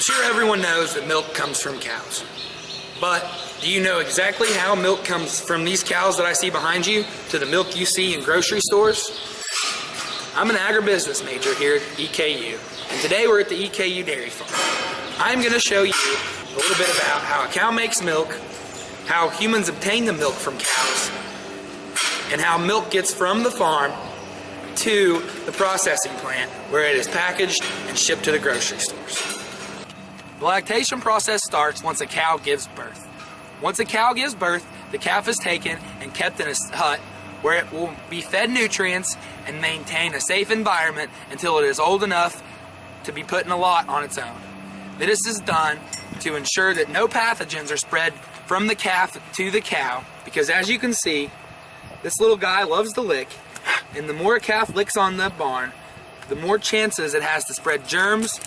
sure everyone knows that milk comes from cows. But do you know exactly how milk comes from these cows that I see behind you to the milk you see in grocery stores? I'm an agribusiness major here at EKU, and today we're at the EKU dairy farm. I'm going to show you a little bit about how a cow makes milk, how humans obtain the milk from cows, and how milk gets from the farm to the processing plant where it is packaged and shipped to the grocery stores. The lactation process starts once a cow gives birth. Once a cow gives birth, the calf is taken and kept in a hut where it will be fed nutrients and maintain a safe environment until it is old enough to be put in a lot on its own. This is done to ensure that no pathogens are spread from the calf to the cow, because as you can see, this little guy loves to lick, and the more a calf licks on the barn, the more chances it has to spread germs,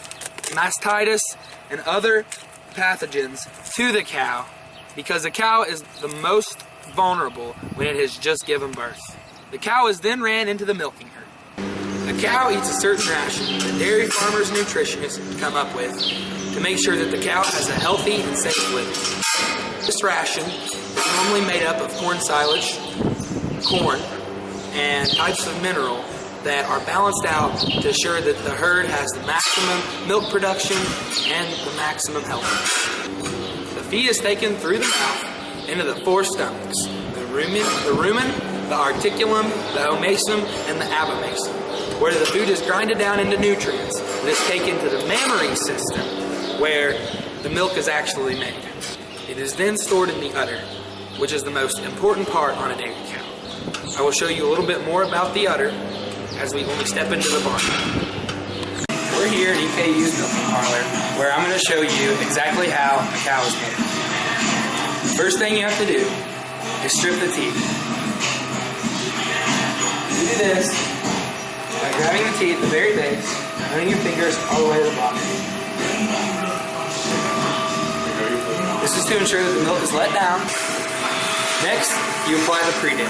mastitis, and other pathogens to the cow, because the cow is the most vulnerable when it has just given birth. The cow is then ran into the milking herd. A cow eats a certain ration that dairy farmers and nutritionists come up with to make sure that the cow has a healthy and safe living. This ration is normally made up of corn silage, corn, and types of mineral that are balanced out to ensure that the herd has the maximum milk production and the maximum health. The feed is taken through the mouth into the four stomachs: the rumen, the articulum, the omasum, and the abomasum, where the food is grinded down into nutrients and is taken to the mammary system, where the milk is actually made. It is then stored in the udder, which is the most important part on a dairy cow. I will show you a little bit more about the udder when we step into the barn. We're here at EKU's milking parlor, where I'm going to show you exactly how a cow is made. The first thing you have to do is strip the teeth. You do this by grabbing the teeth at the very base, running your fingers all the way to the bottom. This is to ensure that the milk is let down. Next, you apply the pre-dip.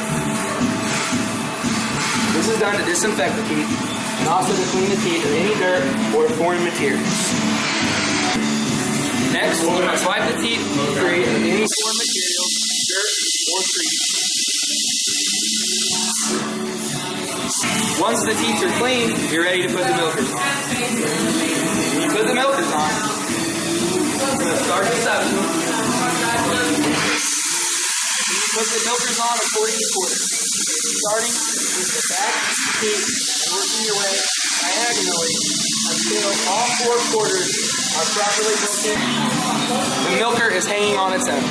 This is done to disinfect the teeth and also to clean the teeth of any dirt or foreign materials. Next, swipe the teeth free of any foreign materials, dirt, or treatment. Once the teeth are clean, you're ready to put the milkers on. When you put the milkers on, you're going to start the suction. Put the milkers on according to quarters, starting with the back teeth and working your way diagonally until all four quarters are properly built in. The milker is hanging on its own.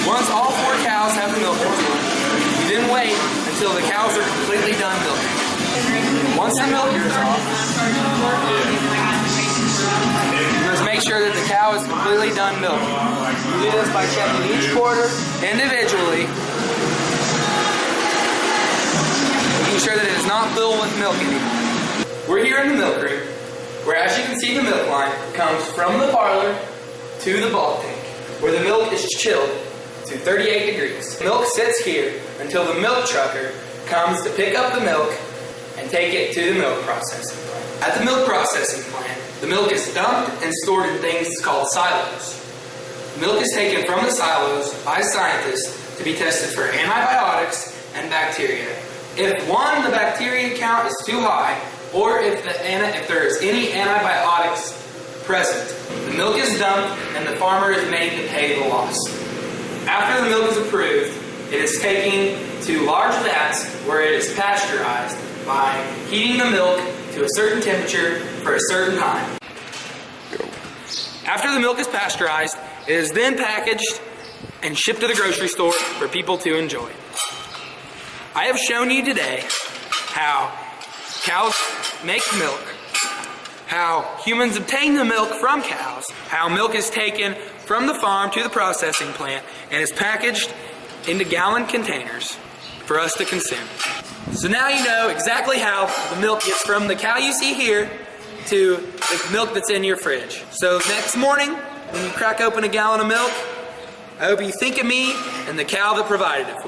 Once all four cows have the milkers on, you then wait until the cows are completely done milking. Once the milker is off, you must make sure that the cow is completely done milking. You do this by checking each quarter individually, making sure that it is not filled with milk anymore. We're here in the milk room, where as you can see the milk line comes from the parlor to the bulk tank, where the milk is chilled to 38 degrees. The milk sits here until the milk trucker comes to pick up the milk and take it to the milk processing plant. At the milk processing plant, the milk is dumped and stored in things called silos. The milk is taken from the silos by scientists to be tested for antibiotics and bacteria. If the bacteria count is too high, or if there is any antibiotics present, the milk is dumped and the farmer is made to pay the loss. After the milk is approved, it is taken to large vats where it is pasteurized by heating the milk to a certain temperature for a certain time. After the milk is pasteurized, it is then packaged and shipped to the grocery store for people to enjoy. I have shown you today how cows make milk, how humans obtain the milk from cows, how milk is taken from the farm to the processing plant and is packaged into gallon containers for us to consume. So now you know exactly how the milk gets from the cow you see here to the milk that's in your fridge. So next morning, when you crack open a gallon of milk, I hope you think of me and the cow that provided it for you.